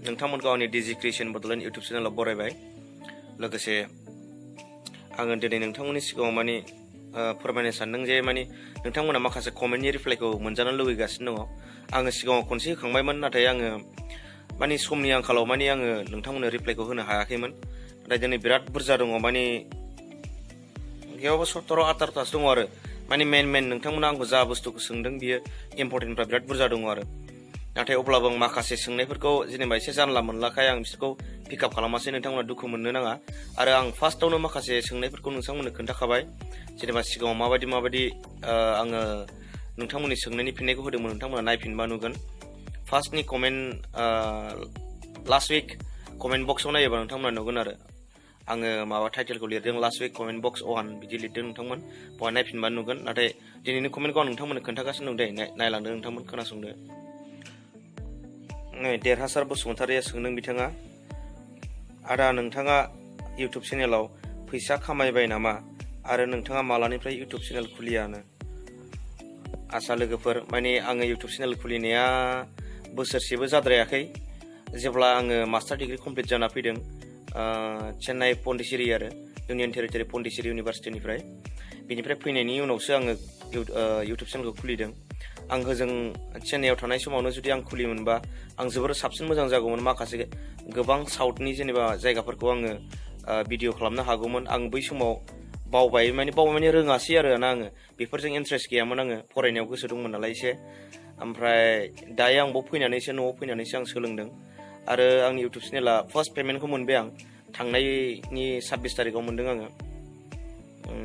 नोंथांमोनखौ आंनि digi creation Bodoland YouTube चेनेलाव बरायबाय। लोगोसे आङो दिनै नोंथांमोननि सिगाङाव माने फोरमायनो सानदों जे माने नोंथांमोना माखासे कमेन्टनि रिप्लाइखौ मोनजानो लुबैगासिनो दङ। आङो सिगाङाव खनसे होखांबायमोन, नाथाय आङो माने समनि आंखालाव माने आङो नोंथांमोननो रिप्लाइखौ होनो हायाखैमोन। नाथाय दिनै बिराद बुरजा दङ, माने गैयाबाबो 17-18थासो दङ आरो माने मेन नोंथांमोना आंखौ जा बुस्थुखौ सोंदों बियो इम्परटेन्टफ्रा बिराद बुरजा दङ आरो। नाथाय अब्लाबो आं माखासे सोंनायफोरखौ जेनेबा एसे जानला मोनलाखाय आं बिसोरखौ पिकआप खालामासै। नोंथांमोना दुखु मोननो नाङा। आरो आं फार्स्टआवनो माखासे सोंनायफोरखौ नोंथांमोननो खोन्थाखाबाय, जेनेबा सिगाङाव माबायदि आङो नोंथांमोननि सोंनायनि फिननायखौ होदोंमोन। नोंथांमोना नायफिनबा नुगोन। फार्स्टनि कमेन्ट लास्ट उइक कमेन्ट बक्सआव नायोबा नोंथांमोना नुगोन आरो आङो माबा टाइटेलखौ लिरदों लास्ट उइक कमेन्ट बक्स 1 बिदि लिरदों नोंथांमोन। बेवहाय नायफिनबा नुगोन। नाथाय दिनैनि कमेन्टखौ आं नोंथांमोननो खोन्थागासिनो दं दे, नायलांदो नोंथांमोन, खोनासंदो। देरहासार बसुमतारिया सोंदों बिथाङा, आदा नोंथाङा इउटुब चेनेलाव फैसा खामायबाय नामा आरो नोंथाङा मालानिफ्राय इउटुब चेनेल खुलियानो? आसा लोगोफोर, माने आङो इउटुब चेनेल खुलिनाया बोसोरसेबो जाद्रायाखै। जेब्ला आङो मास्टार डिग्री कमप्लिट जाना फैदों चेन्नाइ पन्डिचेरि आरो इउनियन टेरिटरि पन्डिचेरि इउनिभार्सिटिनिफ्राय, बेनिफ्राय फैनायनि उनावसो आङो इउटुब चेनेलखौ खुलिदों। आं होजों चेन्नाइआव थानाय समावनो जुदि आं खुलियोमोनबा आं जोबोर साबसिन मोजां जागौमोन। माखासे गोबां साउथनि जेनेबा जायगाफोरखौ आङो भिडिअ खालामनो हागौमोन। आं बै समाव बावबाय माने रोङासै आरो ना, आङो बेफोरजों इन्ट्रेस्ट गैयामोन। आङो फरायनायाव गोसो दंमोन नालाय एसे। ओमफ्राय दायो आं न'आव फैनानैसो आं सोलोंदों। आरो आंनि इउटुब चेनेला फार्स्ट पेमेन्टखौ मोनबाय आं थांनायनि 26 तारिखआव मोनदों आङो।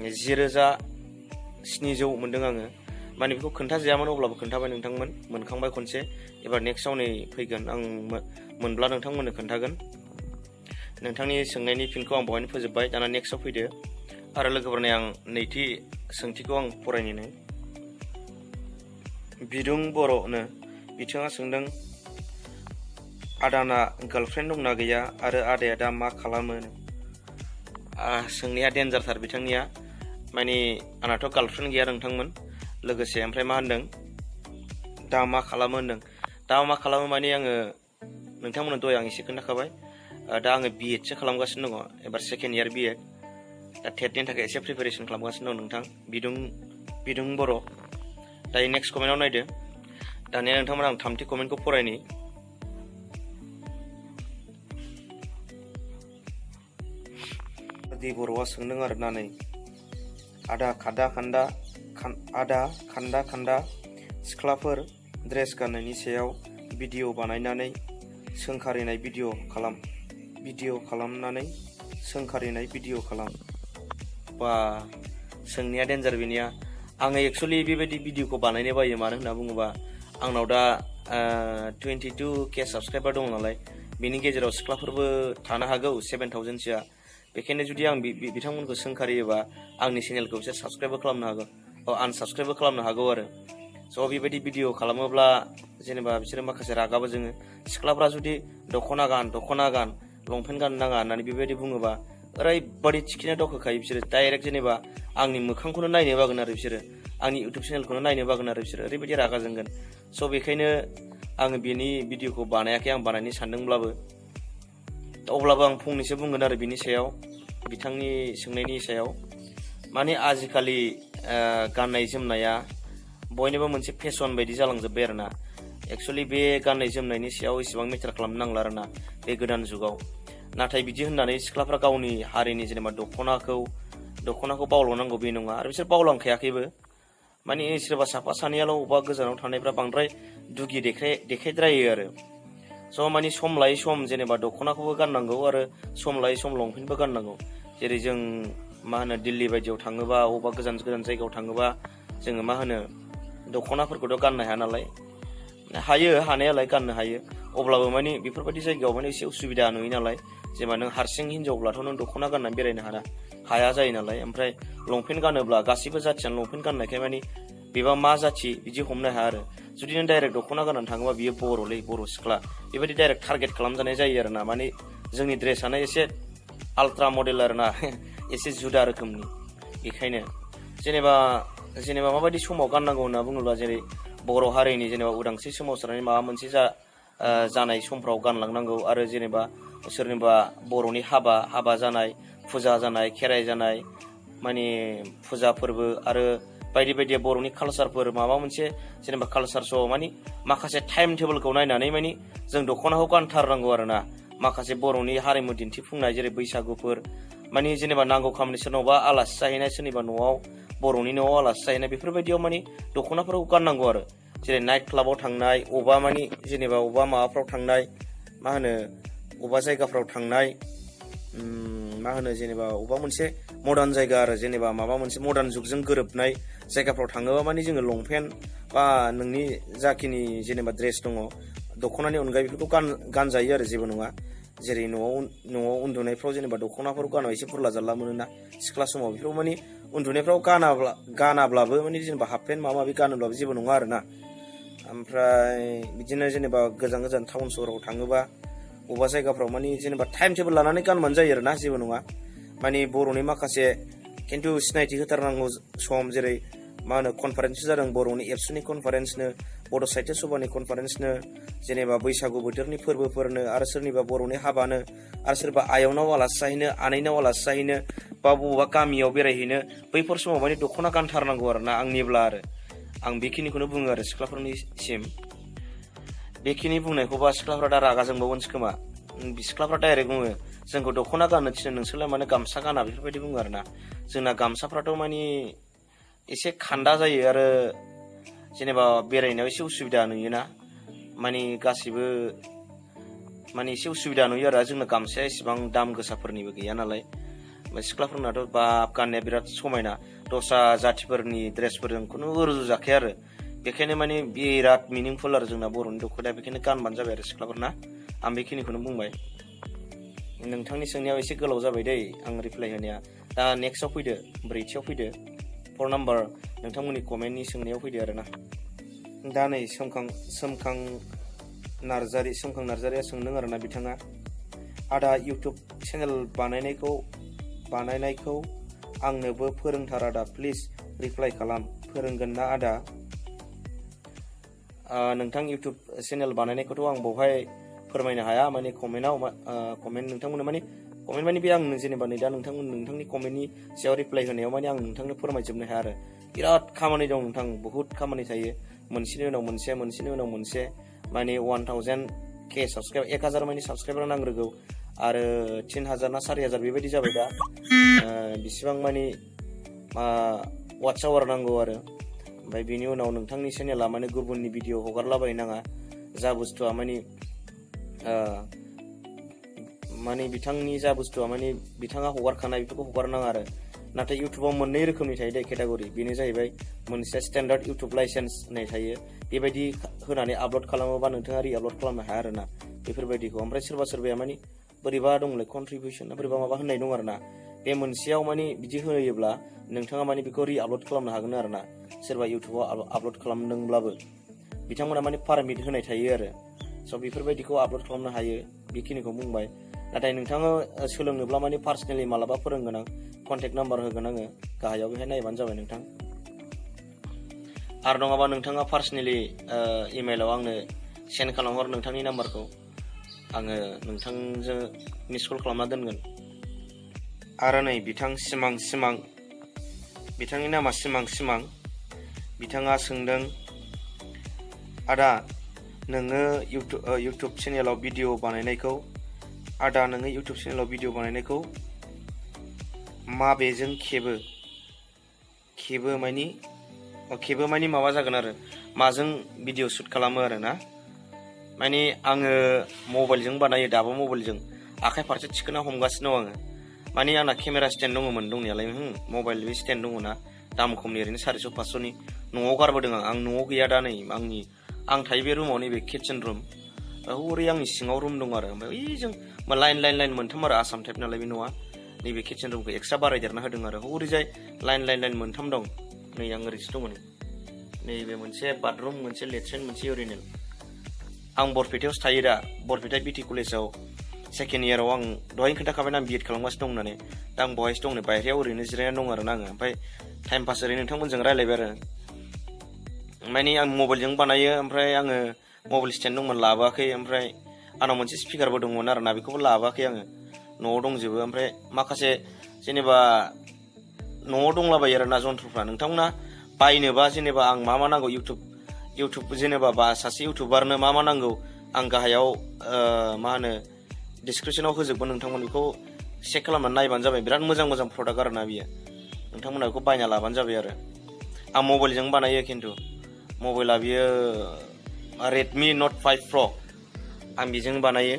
10,700 मोनदों आङो। माने बेखौ खोन्थाजायामोन, अब्लाबो खोन्थाबाय नोंथांमोन। मोनखांबाय खनसे, एबार नेक्स्टआव नै फैगोन। आं मोनब्ला नोंथांमोननो खोन्थागोन। नोंथांनि सोंनायनि फिनखौ आं बेवहायनो फोजोबबाय। दाना नेक्स्टआव फैदो। आरो लोगोफोरनि आं नैथि सोंथिखौ आं फरायनो। बिदुं बर'नो बिथाङा सोंदों, आदाना गार्लफ्रेन्ड दंना गैया आरो आदाया दा मा खालामो? सोंनाया डेन्जारथार बिथांनिया। माने आंनाथ' गार्लफ्रेन्ड गैया नोंथांमोन। लोगोसे ओमफ्राय मा होनदों, दा मा खालामो होनदों। दा मा खालामो माने आङो नोंथांमोननो दहाय आं एसे खोन्थाखाबाय। दा आङो बिएडसो खालामगासिनो दङ, एबार सेकेन्ड इयार बिएड। दा टेटनि थाखाय एसे प्रिपेरेसन खालामगासिनो दं नोंथां। बिदुं बर'। दायो नेक्स्ट कमेन्टआव नायदो। दानिया नोंथांमोन आं थामथि कमेन्टखौ फरायनि। दै बर'आ सोंदों आरो ना, नै आदा खान्दा सिख्लाफोर ड्रेस गाननायनि सायाव भिडिअ बानायनानै सोंखारिनाय भिडिअ खालाम। बा सोंनाया डेन्जार बेनिया। आङो एक्सुवेलि बेबायदि भिडिअखौ बानायनो बायो। मानो होनना बुङोबा आंनाव दा 22K साबसक्राइबार दङ नालाय, बेनि गेजेराव सिख्लाफोरबो थानो हागौ 7,000सोआ। बेखायनो जुदि आं बिथांमोनखौ सोंखारियोबा आंनि चेनेलखौ बिसोर साबसक्राइबबो खालामनो हागौ, आनसाबसक्राइबबो खालामनो हागौ आरो। स' बेबायदि भिडिअ खालामोब्ला जेनेबा बिसोरो माखासे रागाबो जोङो। सिख्लाफ्रा जुदि दख'ना गान लंपेन्ट गाननो नाङा होननानै बेबायदि बुङोबा ओरैबादि थिखिना दावखोखायो बिसोरो। डाइरेक्ट जेनेबा आंनि मोखांखौनो नायनो बागोन आरो बिसोरो, आंनि इउटुब चेनेलखौनो नायनो बागोन आरो बिसोरो। ओरैबायदि रागा जोंगोन। स' बेखायनो आङो बेनि भिडिअखौ बानायाखै। आं बानायनो सानदोंब्लाबो अब्लाबो आं फंनैसो बुंगोन आरो बिनि सायाव, बिथांनि सोंनायनि सायाव। माने आजिखालि गाननाय जोमनाया बयनिबो मोनसे फेसन बायदि जालांजोब्बाय आरो ना। एक्सुवेलि बे गाननाय जोमनायनि सायाव इसेबां मेटार खालामनो नांला आरो ना बे गोदान जुगाव। नाथाय बिदि होननानै सिख्लाफ्रा गावनि हारिनि जेनेबा दख'नाखौ बावलांनांगौ बे नङा। आरो बिसोर बावलांखायाखैबो। माने सोरबा साफा सानैयाल' अबेबा गोजानाव थानायफ्रा बांद्राय दुगि देखायद्रायो आरो। स' माने सम लायै सम जेनेबा दख'नाखौबो गाननांगौ आरो सम लायै सम लंपेन्टबो गाननांगौ। जेरै जों मा होनो दिल्ली बायदियाव थाङोबा, अबेबा गोजान जायगायाव थाङोबा जोङो मा होनो दख'नाफोरखौथ' गाननो हाया नालाय। हायो हानायालाय गाननो हायो, अब्लाबो माने बेफोरबायदि जायगायाव माने एसे उसुबिदा नुयो नालाय। जेनेबा नों हारसिं हिनजावब्लाथ' नों दख'ना गाननानै बेरायनो हाया जायो नालाय। ओमफ्राय लंपेन्ट गानोब्ला गासैबो जाथियानो लंपेन्ट गाननायखाय माने बेबा मा जाथि बिदि हमनो हाया आरो। जुदि नों डाइरेक्ट दख'ना गाननानै थाङोबा बियो बर' सिख्ला बेबायदि डाइरेक्ट टारगेट खालामजानाय जायो आरो ना। माने जोंनि ड्रेसानो एसे आल्ट्रा मडेल आरो ना, एसे जुदा रोखोमनि। बेखायनो जेनेबा माबायदि समाव गाननांगौ होनना बुङोब्ला, जेरै बर' हारिनि जेनेबा उदांस्रि सोमावसारनायनि माबा मोनसे जानाय समफ्राव गानलांनांगौ आरो जेनेबा सोरनिबा बर'नि हाबा जानाय फुजा जानाय खेराइ जानाय माने फुजा फोरबो आरो बायदि बायदि बर'नि कालसारफोर माबा मोनसे जेनेबा कालसार श' माने माखासे टाइम टेबोलखौ नायनानै माने जों दख'नाखौ गानथारनांगौ आरोना माखासे बर'नि हारिमु दिन्थिफुंनाय जेरै बैसागुफोर माने जेनेबा नांगौ खामानि सोरनावबा आलासि जाहैनाय सोरनिबा न'आव बर'नि न'आव आलासि जाहैनाय बेफोरबायदियाव माने दख'नाफोरखौ गाननांगौ आरो जेरै नाइट क्लाबाव थांनाय अबा माने जेनेबा अबा माबाफ्राव थांनाय मा होनो अबा जायगाफ्राव थांनाय मा होनो जेनेबा अबा मोनसे मडार्न जायगा आरो जेनेबा माबा मोनसे मडार्न जुगजों गोरोबनाय जायगाफ्राव थाङोबा माने जोङो लंपेन्ट बा नोंनि जाखिनि जेनेबा ड्रेस दङ दख'नानि अनगायै बेफोरखौ गानजायो आरो जेबो नङा जेरै न'आव उन्दुनायफ्राव जेनेबा दख'नाफोर गानोबा एसे बुरला जारला मोनोना सिख्ला समाव बेफोराव माने उन्दुनायफ्राव गानाब्लाबो माने जेनेबा हाफ पेन्ट माबा माबि गानोब्लाबो जेबो नङा आरोना ओमफ्राय बिदिनो जेनेबा गोजान टाउन सहराव थाङोबा अबा जायगाफ्राव माने जेनेबा टाइम टेबोल लानानै गानबानो जायो आरोना जेबो नङा माने बर'नि माखासे खिन्थु सिनायथि होथारनांगौ सम जेरै मा होनो कनफारेन्स जादों बर'नि एबसुनि कनफारेन्सनो बड' साहित्य सभानि कनफारेन्सनो जेनेबा बैसागु बोथोरनि फोरबोफोरनो आरो सोरनिबा बर'नि हाबानो आरो सोरबा आयंनाव आलासि जाहैनो आनैनाव आलासि जाहैनो बा बबेबा गामियाव बेरायहैनो बैफोर समाव माने दख'ना गानथारनांगौ आरोना आंनिब्ला आरो आं बेखिनिखौनो बुङो आरो सिख्लाफोरनिसिम बेखिनि बुंनायखौबा सिख्लाफ्रा दा रागा जोंबावगोनसो खोमा सिख्लाफ्रा डाइरेक्ट बुङो जोंखौ दख'ना गाननो थिनो नोंसोरलाय मानो गामसा गाना बेफोरबायदि बुङो आरोना जोंना गामसाफ्राथ' माने एसे खान्दा जायो आरो जेनेबा बेरायनायाव एसे उसुबिदा नुयोना माने गासिबो माने एसे उसुबिदा नुयो आरो जोंना गामसाया एसेबां दाम गोसाफोरनिबो गैया नालाय सिख्लाफोरनाथ' बाब गाननाया बिराद समायना दस्रा जाथिफोरनि ड्रेसफोरजों खुनु रुजुजाखाया आरो बेखायनो माने बिराद मिनिंफुल आरो जोंना बर'नि दख'नाया बेखायनो गानबानो जाबाय आरो सिख्लाफोरना आं बेखिनिखौनो बुंबाय नोंथांनि सोंनायाव एसे गोलाव जाबाय दै आं रिप्लाइ होनाया दा नेक्स्टआव फैदो ब्रैथियाव फैदो 4 नाम्बार नोंथांमोननि कमेन्टनि सोंनायाव फैदो आरोना दा नै सोमखां नार्जारिया सोंदों आरोना बिथाङा आदा इउटुब चेनेल बानायनायखौ आंनोबो फोरोंथार आदा प्लिज रिप्लाइ खालाम फोरोंगोन ना आदा नोंथां इउटुब चेनेल बानायनायखौथ' आं बावहाय फोरमायनो हाया माने कमेन्ट नोंथांमोननो माने कमेन्ट माने बे आं जेनेबा नै दा नोंथांनि कमेन्टनि सायाव रिप्लाइ होनायाव माने आं नोंथांनो फोरमायजोबनो हाया आरो बिराद खामानि दं नोंथां बहुद खामानि थायो मोनसेनि उनाव मोनसे माने 1000K साबस्क्राइब 1000 माने साबस्क्राइबार नांग्रोगौ आरो 3000 ना 4000 बेबायदि जाबाय दा बिसिबां माने वाट्स आवार नांगौ आरो ओमफ्राय बिनि उनाव नोंथांनि चेनेला माने गुबुननि भिडिअ हगारलाबायनाङा जा बुस्थुआ माने बिथांनि जा बुस्थुआ माने बिथाङा हगारखानाय बेफोरखौ हगारनाङा आरो नाथाय इउटुबाव मोननै रोखोमनि थायो दे केटागरि बेनो जाहैबाय मोनसे स्टेन्डार्ड इउटुब लाइसेन्स होननाय थायो बेबायदि होनानै आपल'ड खालामोबा नोंथाङा रिआपल'ड खालामनो हाया आरोना बेफोरबायदिखौ ओमफ्राय सोरबाया माने बोरैबा दंलै कन्ट्रिबिउसन ना बोरैबा माबा होननाय दं आरोना बे मोनसेयाव माने बिदि होयोब्ला नोंथाङा माने बेखौ रिआपल'ड खालामनो हागोन आरोना सोरबा इउटुबाव आपल'ड खालामदोंब्लाबो बिथांमोना माने पारमिट होनाय थायो आरो स' बेफोरबायदिखौ आपल'ड खालामनो हायो बेखिनिखौ बुंबाय नाथाय नोंथाङा सोलोंनोब्ला माने पार्सनेलि मालाबा फोरोंगोन आं कन्टेक्ट नाम्बार होगोन आङो गाहायाव बेहाय नायबानो जाबाय नोंथां आरो नङाबा नोंथाङा पार्सनेलि इमेलाव आंनो सेन्ड खालामहर नोंथांनि नाम्बारखौ आङो नोंथांजों मिस कल खालामना दोनगोन आरो नै बिथां सिमां बिथांनि नामा सिमां बिथाङा सोंदों आदा नोङो इउटुब चेनेलाव भिडिअ बानायनायखौ माबेजों खेबो मानि माबा जागोन आरो माजों भिडिअ शुट खालामो आरो ना माने आङो मबाइलजों बानायो दाबो मबाइलजों आखाइ फारसे थिखोना हमगासिनो दं आङो माने आंना केमेरा स्टेन्ड दङमोन दंनायालाय मबाइल बे स्टेन्ड दङ ना दाम खमनि ओरैनो 400-500नि न'आव गारबोदों आं न'आव गैया दा नै आं थायो बे रुमाव नैबे किटचेन रुम हरै आंनि सिङाव रुम दं आरो ओमफ्राय ओइजों लाइन मोनथाम आरो आसाम टाइप नालाय बे न'आ नैबे किटचेन रुमखौ एक्सट्रा बारायदेरना होदों आरो हरैजाय लाइन मोनथाम दं नै आं ओरैसो दङ नैबे मोनसे बाथरुम मोनसे लेट्रिन मोनसे इउरिनेल आं बरपेटायावसो थायो दा बरपेटा बिटि कलेजाव सेकेन्ड इयाराव आं दहायनो खोन्थाखाबाय आं बिएड खालामगासिनो दं होननानै दा आं बहायसो दं नै बायहेरायाव ओरैनो जिरायनानै दं आरो आङो ओमफ्राय टाइम पास ओरैनो नोंथांमोनजों रायलायबाय आरो माने आं मबाइलजों बानायो ओमफ्राय आङो मबाइल स्टेन्ड दंमोन लाबोआखै ओमफ्राय आंनाव मोनसे स्पिकारबो दंमोन आरोना बेखौबो लाबोआखै आङो न'आव दंजोबो ओमफ्राय माखासे जेनेबा न'आव दंलाबायो आरोना जन्थ्रफ्रा नोंथांमोना बायनोबा जेनेबा आं मा नांगौ इउटुब जेनेबा बा सासे इउटुबारनो मा नांगौ आं गाहायाव मा होनो डिसक्रिपसनाव होजोबगोन नोंथांमोन बेखौ चेक खालामनानै नायबानो जाबाय बिराद मोजां प्रडाक्ट आरोना बियो नोंथांमोना बेखौ बायना लाबानो जाबाय आरो आं मबाइलजों बानायो खिन्थु मबाइला बियो Redmi Note 5 Pro आं बेजों बानायो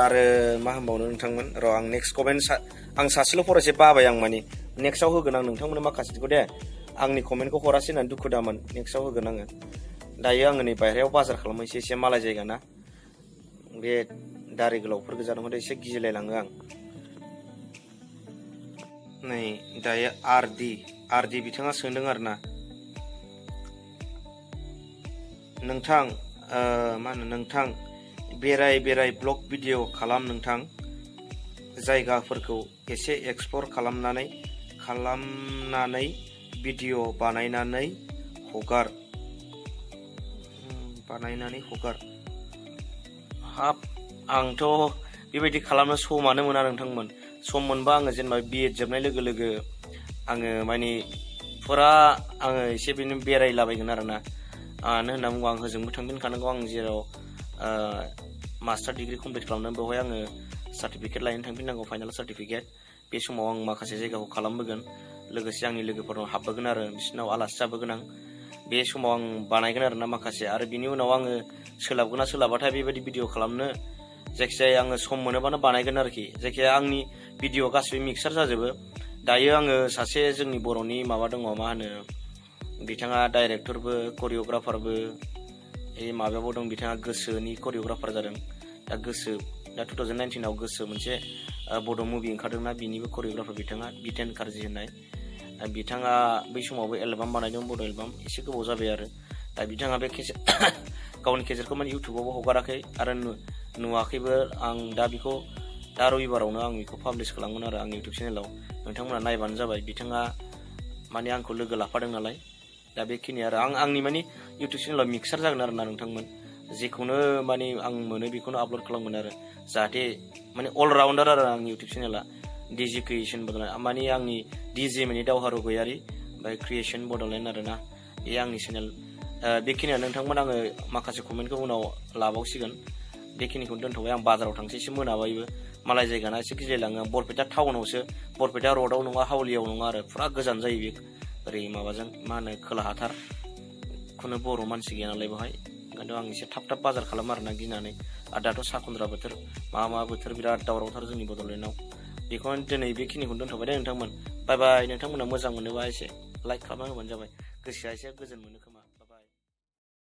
आरो मा होनबावनो नोंथांमोन र' आं नेक्स्ट कमेन्ट आं सासेल' फरायसे बाबाय आं माने नेक्स्टआव होगोन आं नोंथांमोननो माखासेखौ दे आंनि कमेन्टखौ हरासै होननानै दुखु दामोन नेक्स्टआव होगोन आङो दायो आङो नै बायहेरायाव बाजार खालामो एसे मालाय जायगा ना बे दारि गोलावफोर गोजा दङ एसे गिलायलाङो आं नै दायो आरदि बिथाङा सोंदों आरोना नोंथां मा होनो नोंथां बेराय ब्लग भिडिअ खालाम नोंथां जायगाफोरखौ एसे एक्सप्लर खालामनानै भिडिअ बानायनानै हगार हाब आंथ' बेबायदि खालामनो समानो मोना नोंथांमोन सम मोनबा आङो जेनेबा बिएड जोबनाय लोगो लोगो आङो माने फुरा आङो एसे बिदिनो बेरायलाबायगोन आरोना मानो होनना बुङोबा आं होजोंबो थांफिनखानांगौ आं जेराव मास्टार डिग्री कमप्लिट खालामनानै बेवहाय आङो सार्टिफिकेट लायनो थांफिननांगौ फाइनाल सार्टिफिकेट बे समाव आं माखासे जायगाखौ खालामबोगोन लोगोसे आंनि लोगोफोरनाव हाबबोगोन आरो बिसोरनाव आलासि जाबोगोन आं बे समाव आं बानायगोन आरोना माखासे आरो बिनि उनाव आङो सोलाबगोन ना सोलाबाथाय बेबायदि भिडिअ खालामनो जायखिजाया आङो सम मोनोबानो बानायगोन आरोखि जायखिजाया आंनि भिडिअ गासिबो मिक्सार जाजोबो दायो आङो सासे जोंनि बर'नि माबा दङ मा होनो बिथाङा डाइरेक्टरबो करिय'ग्राफारबो माबायावबो दं बिथाङा गोसोनि करिय'ग्राफार जादों दा 2019आव गोसो मोनसे बड' मुभि ओंखारदोंना बिनिबो करिय'ग्राफार बिथाङा बिटेन कार्जि होननाय बिथाङा बै समावबो एलबाम बानायदों बड' एलबाम एसे गोबाव जाबाय आरो दा बिथाङा बे गावनि केसेटखौ माने इउटुबावबो हगाराखै आरो नुवाखैबो आं दा बेखौ दा रबिबारावनो आं बेखौ पाब्लिश खालामगोन आरो आंनि इउटुब चेनेलाव नोंथांमोना नायबानो जाबाय बिथाङा माने आंखौ लोगो लाफादों नालाय दा बेखिनि आरो आंनि माने इउटुब चेनेलाव मिक्सार जागोन आरोना नोंथांमोन जेखौनो माने आं मोनो बेखौनो आपल'ड खालामगोन आरो जाहाथे माने अलराउन्डार आरो आंनि इउटुब चेनेला डिजे क्रिएसन बड'लेण्ड माने आंनि डिजे माने दावहारु गयारि ओमफ्राय क्रिएसन बड'लेण्ड आरोना बे आंनि चेनेल बेखिनिया नोंथांमोन आङो माखासे कमेन्टखौ उनाव लाबावसिगोन बेखिनिखौ दोनथ'बाय आं बाजाराव थांसै एसे मोनाबायबो मालाय जायगाना एसे गिलायलाङो आं बरपेटा टाउनावसो बरपेटा रडआव नङा हावलियाव नङा आरो फुरा गोजान जायो बे ओरै माबाजों मा होनो खोलाहाथार खुनु बर' मानसि गैया नालाय बेवहाय ओंखायनोथ' आं एसे थाब बाजार खालामो आरोना गिनानै आरो दाथ' साखुन्द्रा बोथोर मा बोथोर बिराद दावरावथार जोंनि बड'लेण्डआव बेखौनो दिनै बेखिनिखौनो दोनथ'बाय दे नोंथांमोन बाय बाय नोंथांमोना मोजां मोनोबा एसे लाइक खालामना होबानो जाबाय गोसोआ एसे गोजोन मोनो खोमा